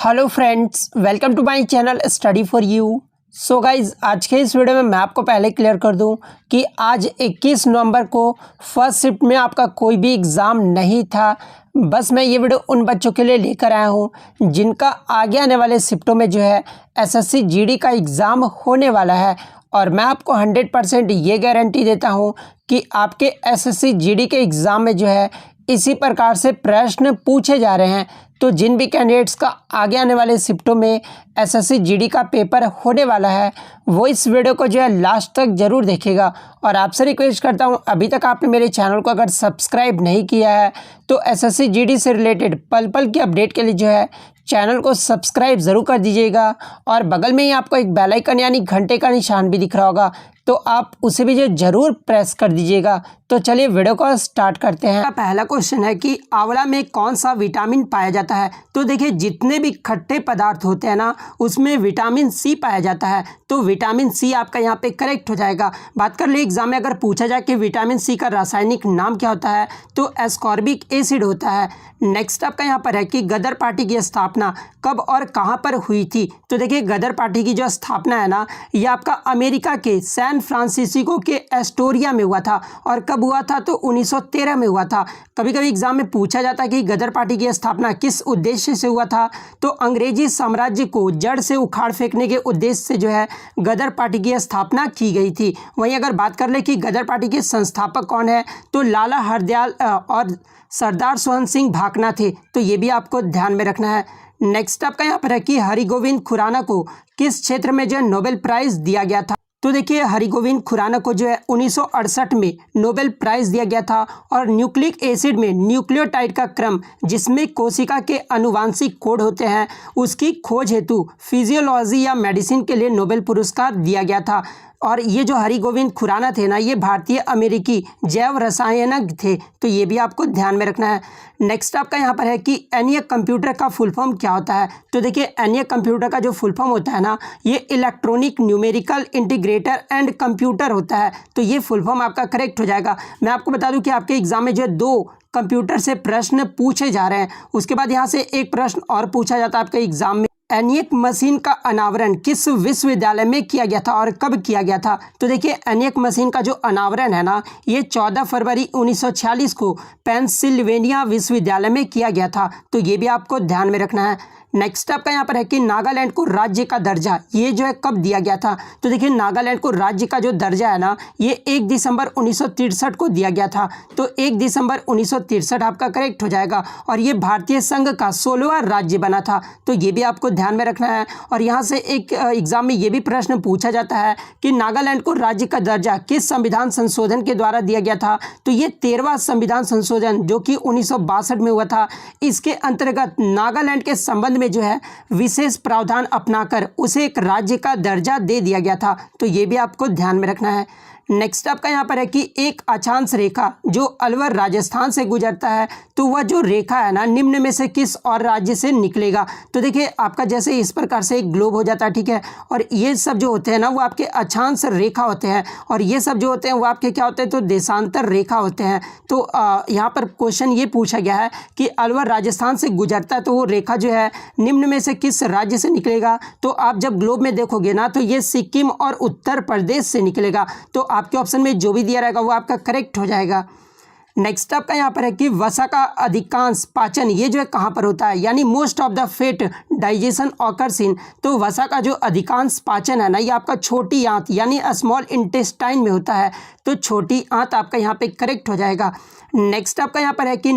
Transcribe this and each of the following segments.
Hello friends, welcome to my channel study for you. So guys, आज के इस video में मैं आपको पहले क्लियर कर दूं कि आज 21 नवंबर को फर्स्ट शिफ्ट में आपका कोई भी एग्ज़ाम नहीं था। बस मैं ये वीडियो उन बच्चों के लिए लेकर आया हूं जिनका आगे आने वाले शिफ्टों में जो है एसएससी जीडी का एग्ज़ाम होने वाला है। और मैं आपको 100% ये गारंटी देता हूं कि आपके एसएससी जीडी के एग्ज़ाम में जो है इसी प्रकार से प्रश्न पूछे जा रहे हैं। तो जिन भी कैंडिडेट्स का आगे आने वाले शिफ्टों में एसएससी जीडी का पेपर होने वाला है वो इस वीडियो को जो है लास्ट तक ज़रूर देखेगा। और आपसे रिक्वेस्ट करता हूं, अभी तक आपने मेरे चैनल को अगर सब्सक्राइब नहीं किया है तो एसएससी जीडी से रिलेटेड पल पल की अपडेट के लिए जो है चैनल को सब्सक्राइब ज़रूर कर दीजिएगा। और बगल में ही आपको एक बेल आइकन यानी घंटे का निशान भी दिख रहा होगा, तो आप उसे भी जो ज़रूर प्रेस कर दीजिएगा। तो चलिए वीडियो को स्टार्ट करते हैं। पहला क्वेश्चन है कि आंवला में कौन सा विटामिन पाया जाता है। तो देखिए, जितने भी खट्टे पदार्थ होते हैं ना उसमें विटामिन सी पाया जाता है, तो विटामिन सी आपका यहाँ पे करेक्ट हो जाएगा। बात कर ले एग्जाम में अगर पूछा जाए कि विटामिन सी का रासायनिक नाम क्या होता है तो एस्कॉर्बिक एसिड होता है। नेक्स्ट आपका यहाँ पर है कि गदर पार्टी की स्थापना कब और कहाँ पर हुई थी। तो देखिए, गदर पार्टी की जो स्थापना है ना ये आपका अमेरिका के सैन फ्रांसिस्को के एस्टोरिया में हुआ था। और कब हुआ था तो 1913 में हुआ था। कभी कभी एग्जाम में पूछा जाता है कि गदर पार्टी की स्थापना किस उद्देश्य से हुआ था, तो अंग्रेजी साम्राज्य को जड़ से उखाड़ फेंकने के उद्देश्य से जो है गदर पार्टी की स्थापना की गई थी। वहीं अगर बात कर ले कि गदर पार्टी के संस्थापक कौन है तो लाला हरदयाल और सरदार सोहन सिंह भाकना थे। तो ये भी आपको ध्यान में रखना है। नेक्स्ट आपका यहाँ पर है कि हरिगोविंद खुराना को किस क्षेत्र में जो है नोबेल प्राइज दिया गया था। तो देखिए, हरिगोविंद खुराना को जो है 1968 में नोबेल प्राइज दिया गया था। और न्यूक्लिक एसिड में न्यूक्लियोटाइड का क्रम जिसमें कोशिका के अनुवांशिक कोड होते हैं उसकी खोज हेतु फिजियोलॉजी या मेडिसिन के लिए नोबेल पुरस्कार दिया गया था। और ये जो हरिगोविंद खुराना थे ना ये भारतीय अमेरिकी जैव रसायनज्ञ थे। तो ये भी आपको ध्यान में रखना है। नेक्स्ट आपका यहाँ पर है कि ENIAC कंप्यूटर का फुल फॉर्म क्या होता है। तो देखिए, ENIAC कंप्यूटर का जो फुल फॉर्म होता है ना ये electronic numerical integrator and computer होता है। तो ये फुल फॉर्म आपका करेक्ट हो जाएगा। मैं आपको बता दूं कि आपके एग्जाम में जो है 2 कंप्यूटर से प्रश्न पूछे जा रहे हैं। उसके बाद यहाँ से एक प्रश्न और पूछा जाता है आपके एग्जाम में, ENIAC मशीन का अनावरण किस विश्वविद्यालय में किया गया था और कब किया गया था। तो देखिए, ENIAC मशीन का जो अनावरण है ना ये 14 फरवरी 1946 को पेंसिल्वेनिया विश्वविद्यालय में किया गया था। तो ये भी आपको ध्यान में रखना है। नेक्स्ट आपका यहाँ पर है कि नागालैंड को राज्य का दर्जा ये जो है कब दिया गया था। तो देखिए, नागालैंड को राज्य का जो दर्जा है ना ये 1 दिसंबर 1963 को दिया गया था। तो 1 दिसंबर 1963 आपका करेक्ट हो जाएगा। और ये भारतीय संघ का 16वां राज्य बना था। तो ये भी आपको ध्यान में रखना है। और यहाँ से एक एग्जाम में ये भी प्रश्न पूछा जाता है कि नागालैंड को राज्य का दर्जा किस संविधान संशोधन के द्वारा दिया गया था। तो ये 13वां संविधान संशोधन जो कि 1962 में हुआ था। इसके अंतर्गत नागालैंड के संबंध जो है विशेष प्रावधान अपनाकर उसे एक राज्य का दर्जा दे दिया गया था। तो ये भी आपको ध्यान में रखना है। नेक्स्ट आपका यहाँ पर है कि एक अक्षांश रेखा जो अलवर राजस्थान से गुजरता है तो वह जो रेखा है ना निम्न में से किस और राज्य से निकलेगा। तो देखिए, आपका जैसे इस प्रकार से एक ग्लोब हो जाता है, ठीक है। और ये सब जो होते हैं ना वो आपके अक्षांश रेखा होते हैं। और ये सब जो होते हैं वो आपके क्या होते हैं तो देशांतर रेखा होते हैं। तो यहाँ पर क्वेश्चन ये पूछा गया है कि अलवर राजस्थान से गुजरता है तो वो रेखा जो है निम्न में से किस राज्य से निकलेगा। तो आप जब ग्लोब में देखोगे ना तो ये सिक्किम और उत्तर प्रदेश से निकलेगा। तो आपके ऑप्शन में जो भी दिया रहेगा वो आपका करेक्ट हो जाएगा। नेक्स्ट आपका यहाँ पर है कि वसा का अधिकांश पाचन ये जो है कहाँ पर होता है, यानी most of the fat digestion occurs in. तो वसा का जो अधिकांश पाचन है ना ये आपका छोटी आंत यानी स्मॉल इंटेस्टाइन में होता है। तो छोटी आंत आपका यहाँ पे करेक्ट हो जाएगा। नेक्स्ट आपका यहाँ पर है कि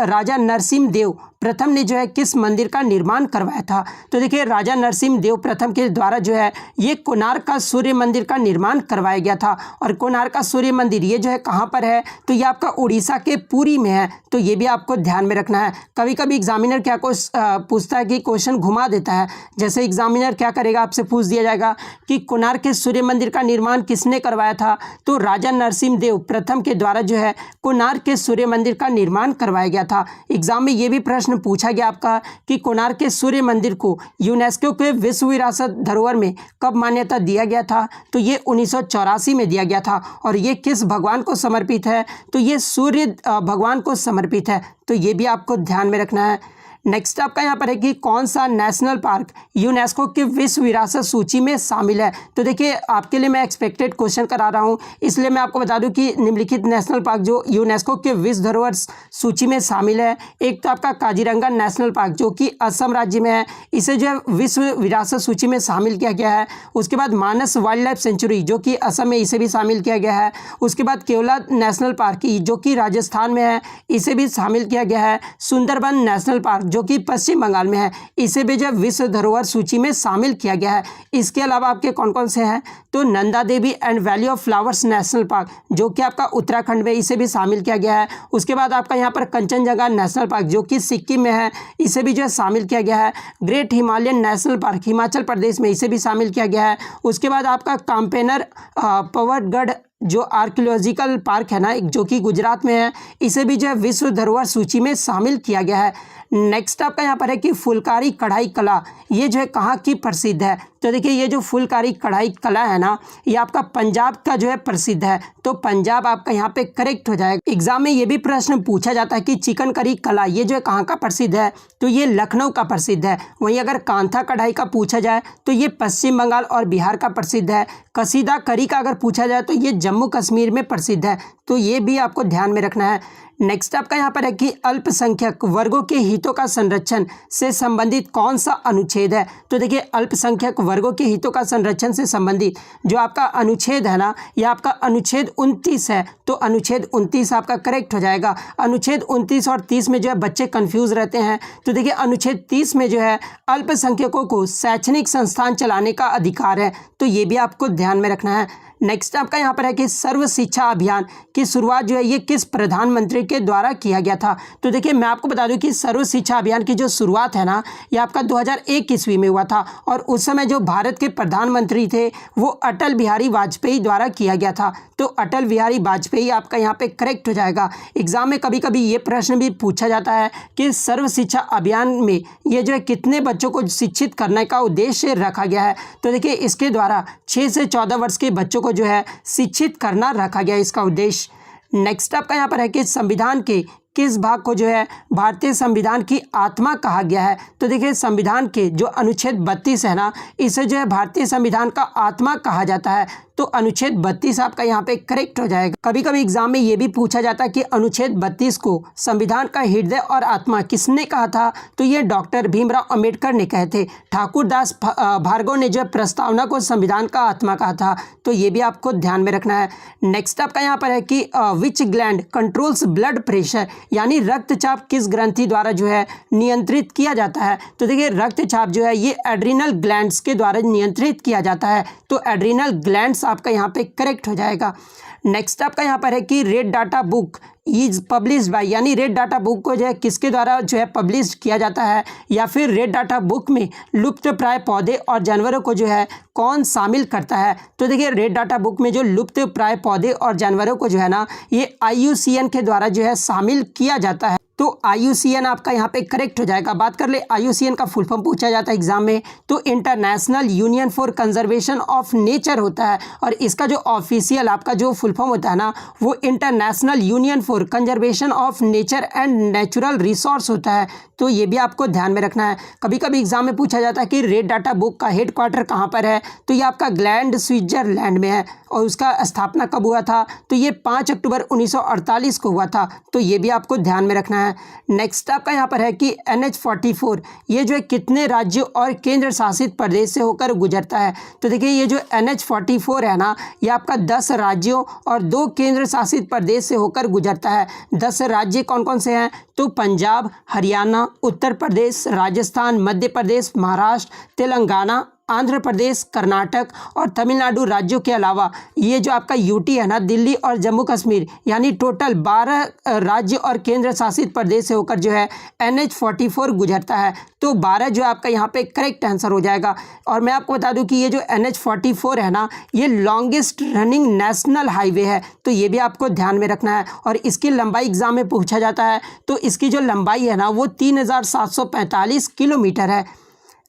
राजा नरसिम्ह देव प्रथम ने जो है किस मंदिर का निर्माण करवाया था। तो देखिए, राजा नरसिम्ह देव प्रथम के द्वारा जो है ये कोणार्क का सूर्य मंदिर का निर्माण करवाया गया था। और कोणार्क का सूर्य मंदिर ये जो है कहाँ पर है तो ये आपका उड़ीसा के पुरी में है। तो ये भी आपको ध्यान में रखना है। कभी कभी एग्जामिनर क्या पूछता है कि क्वेश्चन घुमा देता है। जैसे एग्जामिनर क्या करेगा, आपसे पूछ दिया जाएगा कि कोणार्क के सूर्य मंदिर का निर्माण किसने करवाया था। तो राजा नरसिम्ह देव प्रथम के द्वारा जो है कोणार्क के सूर्य मंदिर का निर्माण करवाया गया था। एग्जाम में ये भी प्रश्न पूछा गया आपका कि कोणार्क के सूर्य मंदिर को यूनेस्को के विश्व विरासत धरोहर में कब मान्यता दिया गया था। तो ये 1984 में दिया गया था। और ये किस भगवान को समर्पित है तो ये सूर्य भगवान को समर्पित है। तो ये भी आपको ध्यान में रखना है। नेक्स्ट आपका यहाँ पर है कि कौन सा नेशनल पार्क यूनेस्को की विश्व विरासत सूची में शामिल है। तो देखिए आपके लिए मैं एक्सपेक्टेड क्वेश्चन करा रहा हूँ, इसलिए मैं आपको बता दूं कि निम्नलिखित नेशनल पार्क जो यूनेस्को के विश्व धरोहर सूची में शामिल है, एक तो आपका काजीरंगा नेशनल पार्क जो कि असम राज्य में है, इसे जो है विश्व विरासत सूची में शामिल किया गया है। उसके बाद मानस वाइल्ड लाइफ सेंचुरी जो कि असम में, इसे भी शामिल किया गया है। उसके बाद केवला नेशनल पार्क जो कि राजस्थान में है, इसे भी शामिल किया गया है। सुंदरबन नेशनल पार्क जो कि पश्चिम बंगाल में है, इसे भी जो विश्व धरोहर सूची में शामिल किया गया है। इसके अलावा आपके कौन कौन से हैं, तो Nanda Devi and Valley of Flowers National Park जो कि आपका उत्तराखंड में, इसे भी शामिल किया गया है। उसके बाद आपका यहाँ पर कंचनजंगा नेशनल पार्क जो कि सिक्किम में है, इसे भी जो है शामिल किया गया है। Great Himalayan National Park Himachal Pradesh में, इसे भी शामिल किया गया है। उसके बाद आपका काम्पेनर पवरगढ़ जो आर्कियोलॉजिकल पार्क है ना, जो कि गुजरात में है, इसे भी जो है विश्व धरोहर सूची में शामिल किया गया है। नेक्स्ट आपका यहाँ पर है कि फुलकारी कढ़ाई कला, ये जो है कहाँ की प्रसिद्ध है। तो देखिए ये जो फुलकारी कढ़ाई कला है ना, ये आपका पंजाब का जो है प्रसिद्ध है, तो पंजाब आपका यहाँ पे करेक्ट हो जाएगा। एग्जाम में ये भी प्रश्न पूछा जाता है कि चिकन करी कला ये जो है कहाँ का प्रसिद्ध है, तो ये लखनऊ का प्रसिद्ध है। वहीं अगर कांथा कढ़ाई का पूछा जाए तो ये पश्चिम बंगाल और बिहार का प्रसिद्ध है। कसीदा करी का अगर पूछा जाए तो ये जम्मू कश्मीर में प्रसिद्ध है, तो ये भी आपको ध्यान में रखना है। नेक्स्ट आपका यहाँ पर है कि अल्पसंख्यक वर्गों के हितों का संरक्षण से संबंधित कौन सा अनुच्छेद है। तो देखिए अल्पसंख्यक वर्गों के हितों का संरक्षण से संबंधित जो आपका अनुच्छेद है ना, यह आपका अनुच्छेद 29 है, तो अनुच्छेद 29 आपका करेक्ट हो जाएगा। अनुच्छेद 29 और 30 में जो है बच्चे कंफ्यूज रहते हैं, तो देखिए अनुच्छेद 30 में जो है अल्पसंख्यकों को शैक्षणिक संस्थान चलाने का अधिकार है, तो ये भी आपको ध्यान में रखना है। नेक्स्ट आपका यहाँ पर है कि सर्व शिक्षा अभियान की शुरुआत जो है ये किस प्रधानमंत्री के द्वारा किया गया था। तो देखिए मैं आपको बता दूं कि सर्व शिक्षा अभियान की जो शुरुआत है ना, ये आपका 2001 ईस्वी में हुआ था, और उस समय जो भारत के प्रधानमंत्री थे वो अटल बिहारी वाजपेयी द्वारा किया गया था, तो अटल बिहारी वाजपेयी आपका यहाँ पे करेक्ट हो जाएगा। एग्जाम में कभी कभी ये प्रश्न भी पूछा जाता है कि सर्व शिक्षा अभियान में ये जो है कितने बच्चों को शिक्षित करने का उद्देश्य रखा गया है। तो देखिए इसके द्वारा 6 से 14 वर्ष के बच्चों को जो है शिक्षित करना रखा गया इसका उद्देश्य। नेक्स्ट आपका यहाँ पर है कि संविधान के किस भाग को जो है भारतीय संविधान की आत्मा कहा गया है। तो देखिए संविधान के जो अनुच्छेद 32 है ना, इसे जो है भारतीय संविधान का आत्मा कहा जाता है, तो अनुच्छेद 32 आपका यहाँ पे करेक्ट हो जाएगा। कभी कभी एग्जाम में ये भी पूछा जाता है कि अनुच्छेद 32 को संविधान का हृदय और आत्मा किसने कहा था, तो ये डॉक्टर भीमराव अंबेडकर ने कहे थे। ठाकुर दास भार्गव ने जो प्रस्तावना को संविधान का आत्मा कहा था, तो ये भी आपको ध्यान में रखना है। नेक्स्ट आपका यहाँ पर है कि विच ग्लैंड कंट्रोल्स ब्लड प्रेशर, यानी रक्तचाप किस ग्रंथि द्वारा जो है नियंत्रित किया जाता है। तो देखिए रक्तचाप जो है ये एड्रिनल ग्लैंड्स के द्वारा नियंत्रित किया जाता है, तो एड्रिनल ग्लैंड्स आपका यहाँ पे करेक्ट हो जाएगा। नेक्स्ट आपका यहाँ पर है कि red data book is published by, यानी रेड डाटा बुक को जो है किसके द्वारा जो है पब्लिश किया जाता है, या फिर रेड डाटा बुक में लुप्त प्राय पौधे और जानवरों को जो है कौन शामिल करता है। तो देखिए रेड डाटा बुक में जो लुप्त प्राय पौधे और जानवरों को जो है ना, ये IUCN के द्वारा जो है शामिल किया जाता है, तो IUCN आपका यहाँ पे करेक्ट हो जाएगा। बात कर ले IUCN का फुल फॉर्म पूछा जाता है एग्जाम में, तो international union for conservation of nature होता है, और इसका जो ऑफिशियल आपका जो फुल फॉर्म होता है ना, वो international union for conservation of nature and natural resource होता है, तो ये भी आपको ध्यान में रखना है। कभी कभी एग्जाम में पूछा जाता है कि रेड डाटा बुक का हेडक्वार्टर कहाँ पर है, तो ये आपका ग्लैंड स्विट्जरलैंड में है, और उसका स्थापना कब हुआ था, तो ये 5 अक्टूबर 1948 को हुआ था, तो ये भी आपको ध्यान में रखना है। नेक्स्ट आपका यहाँ पर है कि NH-44 ये जो है कितने राज्यों और केंद्र शासित प्रदेश से होकर गुजरता है। तो देखिए ये जो NH-44 है ना, ये आपका 10 राज्यों और 2 केंद्र शासित प्रदेश से होकर गुजरता है। 10 राज्य कौन कौन से हैं, तो पंजाब, हरियाणा, उत्तर प्रदेश, राजस्थान, मध्य प्रदेश, महाराष्ट्र, तेलंगाना, आंध्र प्रदेश, कर्नाटक और तमिलनाडु राज्यों के अलावा ये जो आपका यूटी है ना, दिल्ली और जम्मू कश्मीर, यानी टोटल 12 राज्य और केंद्र शासित प्रदेश से होकर जो है NH-44 गुजरता है, तो 12 जो आपका यहाँ पे करेक्ट आंसर हो जाएगा। और मैं आपको बता दूं कि ये जो NH-44 है ना, ये लॉन्गेस्ट रनिंग नेशनल हाईवे है, तो ये भी आपको ध्यान में रखना है, और इसकी लंबाई एग्जाम में पूछा जाता है, तो इसकी जो लंबाई है ना वो 3745 किलोमीटर है।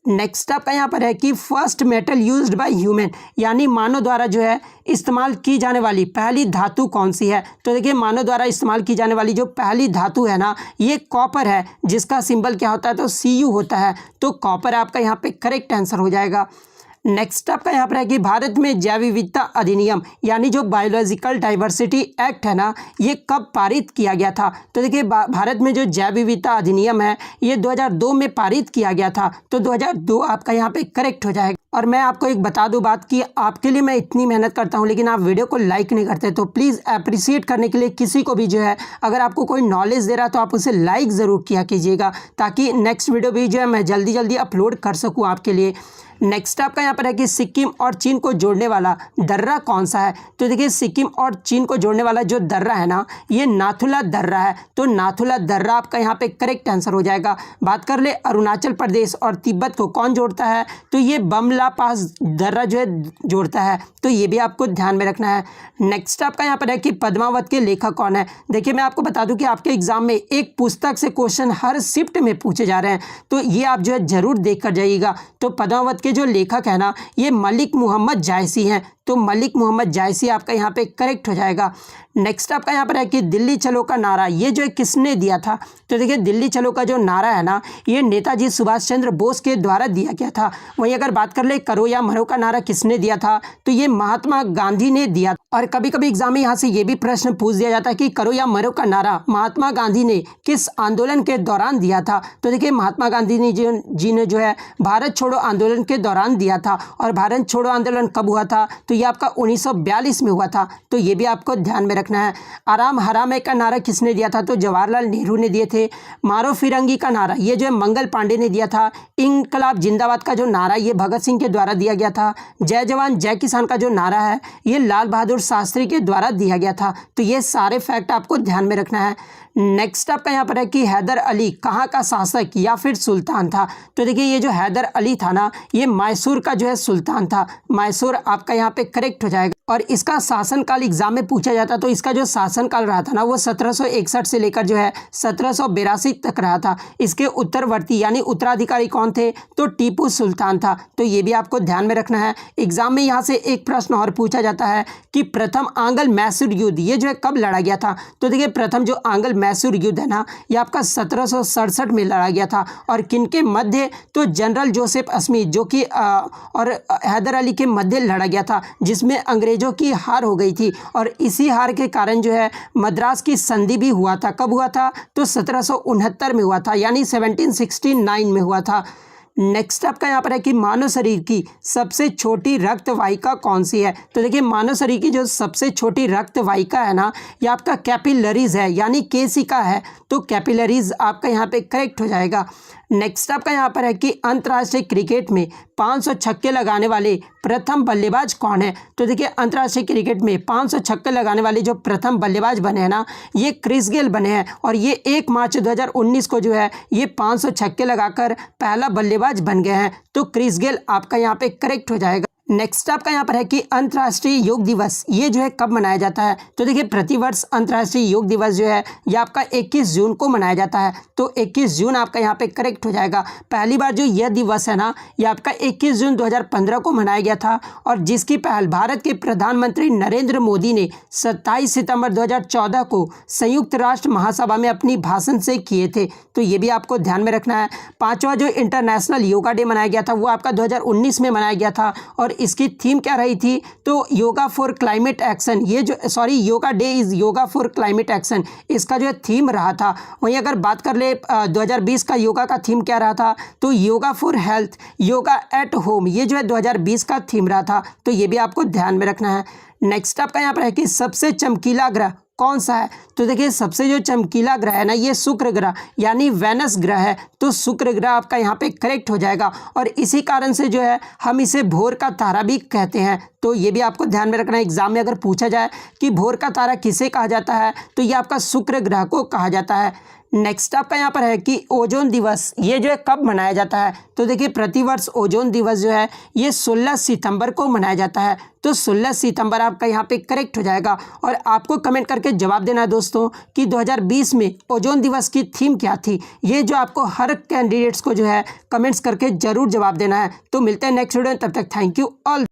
नेक्स्ट आपका यहाँ पर है कि first metal used by human, यानी मानव द्वारा जो है इस्तेमाल की जाने वाली पहली धातु कौन सी है। तो देखिए मानव द्वारा इस्तेमाल की जाने वाली जो पहली धातु है ना, ये कॉपर है, जिसका सिंबल क्या होता है, तो Cu होता है। तो कॉपर आपका यहाँ पे करेक्ट आंसर हो जाएगा। नेक्स्ट आपका यहाँ पर है कि भारत में जैव विविधता अधिनियम यानी जो बायोलॉजिकल डाइवर्सिटी एक्ट है ना, ये कब पारित किया गया था। तो देखिए भारत में जो जैव विविधता अधिनियम है ये 2002 में पारित किया गया था। तो 2002 आपका यहाँ पे करेक्ट हो जाएगा। और मैं आपको एक बता दूं बात कि आपके लिए मैं इतनी मेहनत करता हूं लेकिन आप वीडियो को लाइक नहीं करते, तो प्लीज़ अप्रिशिएट करने के लिए किसी को भी जो है अगर आपको कोई नॉलेज दे रहा है तो आप उसे लाइक ज़रूर किया कीजिएगा, ताकि नेक्स्ट वीडियो भी जो है मैं जल्दी जल्दी अपलोड कर सकूं आपके लिए। नेक्स्ट आपका यहाँ पर है कि सिक्किम और चीन को जोड़ने वाला दर्रा कौन सा है। तो देखिए सिक्किम और चीन को जोड़ने वाला जो दर्रा है ना, ये नाथुला दर्रा है। तो नाथुला दर्रा आपका यहाँ पे करेक्ट आंसर हो जाएगा। बात कर ले अरुणाचल प्रदेश और तिब्बत को कौन जोड़ता है, तो ये बमला पास दर्रा जो है जोड़ता है। तो ये भी आपको ध्यान में रखना है। नेक्स्ट आपका यहाँ पर है कि पद्मावत के लेखक कौन है। देखिए मैं आपको बता दूं कि आपके एग्जाम में एक पुस्तक से क्वेश्चन हर शिफ्ट में पूछे जा रहे हैं, तो ये आप जो है जरूर देख कर जाइएगा। तो पद्मावत के जो लेखक है ना, ये मलिक मोहम्मद जायसी हैं। तो मलिक मोहम्मद जायसी आपका यहाँ पे करेक्ट हो जाएगा। नेक्स्ट आपका यहाँ पर है कि दिल्ली चलो का नारा ये जो है किसने दिया था। तो देखिए दिल्ली चलो का जो नारा है ना, ये नेताजी सुभाष चंद्र बोस के द्वारा दिया गया था। वहीं अगर बात कर ले करो या मरो का नारा किसने दिया था, तो ये महात्मा गांधी ने दिया। और कभी कभी एग्जाम में यहाँ से ये भी प्रश्न पूछ दिया जाता है कि करो या मरो का नारा महात्मा गांधी ने किस आंदोलन के दौरान दिया था। तो देखिए महात्मा गांधी ने जी ने जो है भारत छोड़ो आंदोलन के दौरान दिया था। और भारत छोड़ो आंदोलन कब हुआ था, तो ये आपका 1942 में हुआ था। तो ये भी आपको ध्यान में रखना है। आराम हराम का नारा किसने दिया था, तो जवाहरलाल नेहरू ने दिए थे। मारो फिरंगी का नारा ये जो है मंगल पांडे ने दिया था। इंकलाब जिंदाबाद का जो नारा ये भगत सिंह के द्वारा दिया गया था। जय जवान जय किसान का जो नारा है ये लाल बहादुर शास्त्री के द्वारा दिया गया था। तो ये सारे फैक्ट आपको ध्यान में रखना है। नेक्स्ट आपका यहाँ पर है कि हैदर अली कहाँ का शासक या फिर सुल्तान था। तो देखिए ये जो हैदर अली था ना, ये मैसूर का जो है सुल्तान था। मैसूर आपका यहाँ पे करेक्ट हो जाएगा। और इसका शासनकाल एग्जाम में पूछा जाता, तो इसका जो शासनकाल रहा था ना, वो 1761 से लेकर जो है 1782 तक रहा था। इसके उत्तरवर्ती यानी उत्तराधिकारी कौन थे, तो टीपू सुल्तान था। तो ये भी आपको ध्यान में रखना है। एग्जाम में यहाँ से एक प्रश्न और पूछा जाता है कि प्रथम आंग्ल मैसूर युद्ध ये जो है कब लड़ा गया था। तो देखिए प्रथम जो आंग्ल मैसूर युद्ध है ना, ये आपका 1767 में लड़ा गया था। और किनके मध्य, तो जनरल जोसेफ स्मिथ जो कि और हैदर अली के मध्य लड़ा गया था, जिसमें अंग्रेजों की हार हो गई थी। और इसी हार के कारण जो है मद्रास की संधि भी हुआ था। कब हुआ था, तो 1769 में हुआ था, यानी 1769 में हुआ था। नेक्स्ट आपका यहाँ पर है कि मानव शरीर की सबसे छोटी रक्त वाहिका कौन सी है। तो देखिए मानव शरीर की जो सबसे छोटी रक्त वाहिका है ना, ये आपका कैपिलरीज है, यानी केशिका है। तो कैपिलरीज आपका यहाँ पे करेक्ट हो जाएगा। नेक्स्ट आपका यहाँ पर है कि अंतर्राष्ट्रीय क्रिकेट में 500 छक्के लगाने वाले प्रथम बल्लेबाज कौन है। तो देखिए अंतर्राष्ट्रीय क्रिकेट में 500 छक्के लगाने वाले जो प्रथम बल्लेबाज बने हैं ना, ये क्रिस गेल बने हैं। और ये 1 मार्च 2019 को जो है ये 500 छक्के लगाकर पहला बल्लेबाज बन गए हैं। तो क्रिस गेल आपका यहाँ पे करेक्ट हो जाएगा। नेक्स्ट आपका यहाँ पर है कि अंतर्राष्ट्रीय योग दिवस ये जो है कब मनाया जाता है। तो देखिए प्रतिवर्ष अंतर्राष्ट्रीय योग दिवस जो है ये आपका 21 जून को मनाया जाता है। तो 21 जून आपका यहाँ पे करेक्ट हो जाएगा। पहली बार जो यह दिवस है ना, ये आपका 21 जून 2015 को मनाया गया था। और जिसकी पहल भारत के प्रधानमंत्री नरेंद्र मोदी ने 27 सितंबर 2014 को संयुक्त राष्ट्र महासभा में अपनी भाषण से किए थे। तो ये भी आपको ध्यान में रखना है। 5वां जो इंटरनेशनल योगा डे मनाया गया था वो आपका 2019 में मनाया गया था। और इसकी थीम क्या रही थी, तो योगा फॉर क्लाइमेट एक्शन, ये जो yoga day is yoga for climate action, इसका जो है थीम रहा था। वहीं अगर बात कर ले 2020 का योगा का थीम क्या रहा था, तो yoga for health, yoga at home, ये जो है 2020 का थीम रहा था। तो ये भी आपको ध्यान में रखना है। नेक्स्ट आपका यहाँ पर है कि सबसे चमकीला ग्रह कौन सा है। तो देखिए सबसे जो चमकीला ग्रह है ना, ये शुक्र ग्रह यानी वेनस ग्रह है। तो शुक्र ग्रह आपका यहाँ पे करेक्ट हो जाएगा। और इसी कारण से जो है हम इसे भोर का तारा भी कहते हैं। तो ये भी आपको ध्यान में रखना है। एग्जाम में अगर पूछा जाए कि भोर का तारा किसे कहा जाता है, तो ये आपका शुक्र ग्रह को कहा जाता है। नेक्स्ट आपका यहाँ पर है कि ओजोन दिवस ये जो है कब मनाया जाता है। तो देखिए प्रतिवर्ष ओजोन दिवस जो है ये 16 सितंबर को मनाया जाता है। तो 16 सितंबर आपका यहाँ पे करेक्ट हो जाएगा। और आपको कमेंट करके जवाब देना है दोस्तों कि 2020 में ओजोन दिवस की थीम क्या थी। ये जो आपको हर कैंडिडेट्स को जो है कमेंट्स करके ज़रूर जवाब देना है। तो मिलते हैं नेक्स्ट वीडियो में, तब तक थैंक यू ऑल।